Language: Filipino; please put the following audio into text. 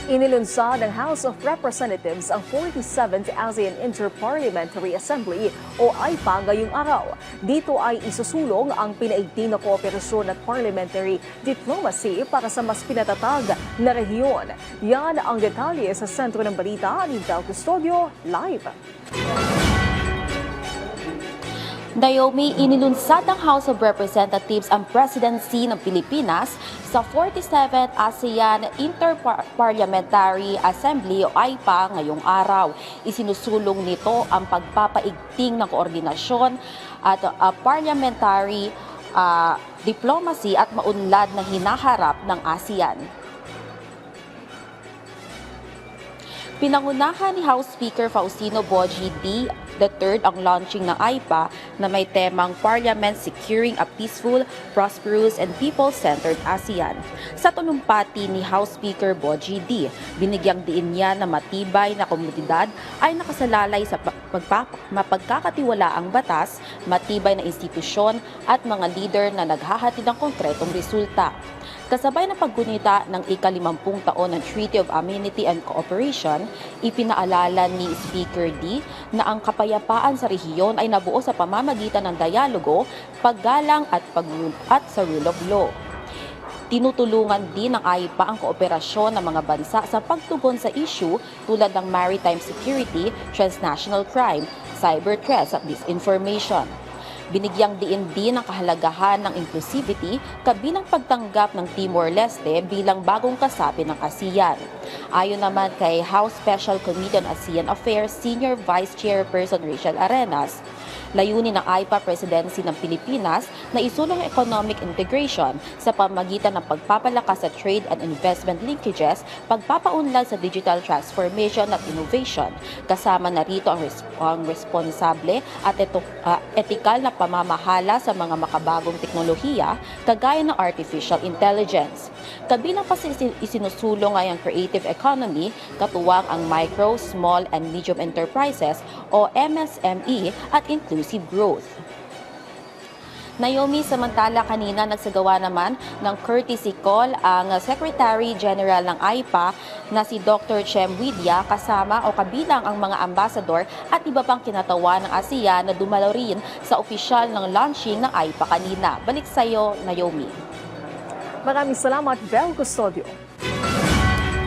Inilunsad ng House of Representatives ang 47th ASEAN Interparliamentary Assembly o AIPA ngayong araw. Dito ay isusulong ang pinaigting na kooperasyon at parliamentary diplomacy para sa mas pinatatag na rehiyon. Yan ang detalye sa sentro ng balita ni Bel Custodio, live. Naomi, inilunsad ng House of Representatives ang presidency ng Pilipinas sa 47th ASEAN Interparliamentary Assembly o AIPA ngayong araw. Isinusulong nito ang pagpapaigting ng koordinasyon at parliamentary diplomacy at maunlad na hinaharap ng ASEAN. Pinangunahan ni House Speaker Faustino Bogie D. III ang launching ng AIPA na may temang Parliament Securing a Peaceful, Prosperous and People-Centered ASEAN. Sa talumpati ni House Speaker Bogie D., binigyang diin niya na matibay na komunidad ay nakasalalay sa mapagkakatiwalaang batas, matibay na institusyon at mga leader na naghahatid ng konkretong resulta. Kasabay ng paggunita ng ika-50 taon ng Treaty of Amity and Cooperation, ipinaalala ni Speaker D na ang kapayapaan sa rehiyon ay nabuo sa pamamagitan ng dialogo, paggalang at sa rule of law. Tinutulungan din ng AIPA ang kooperasyon ng mga bansa sa pagtugon sa issue tulad ng maritime security, transnational crime, cyber threats at disinformation. Binigyang diin din ang kahalagahan ng inclusivity kabilang pagtanggap ng Timor-Leste bilang bagong kasapi ng ASEAN. Ayon naman kay House Special Committee on ASEAN Affairs Senior Vice Chairperson Rachel Arenas, layunin ng AIPA Presidency ng Pilipinas na isulong ang economic integration sa pamagitan ng pagpapalakas sa trade and investment linkages, pagpapaunlad sa digital transformation at innovation. Kasama na rito ang responsable at etikal na pamamahala sa mga makabagong teknolohiya kagaya ng artificial intelligence. Kabilang pa isinusulong ay ang creative economy, katuwang ang micro, small and medium enterprises o MSME at inclusive growth. Naomi, samantala kanina nagsagawa naman ng courtesy call ang Secretary General ng AIPA na si Dr. Chem Widya kasama o kabilang ang mga ambassador at iba pang kinatawan ng ASEAN na dumalo rin sa opisyal ng launching ng AIPA kanina. Balik sa iyo, Naomi. Maraming salamat, Bel Custodio.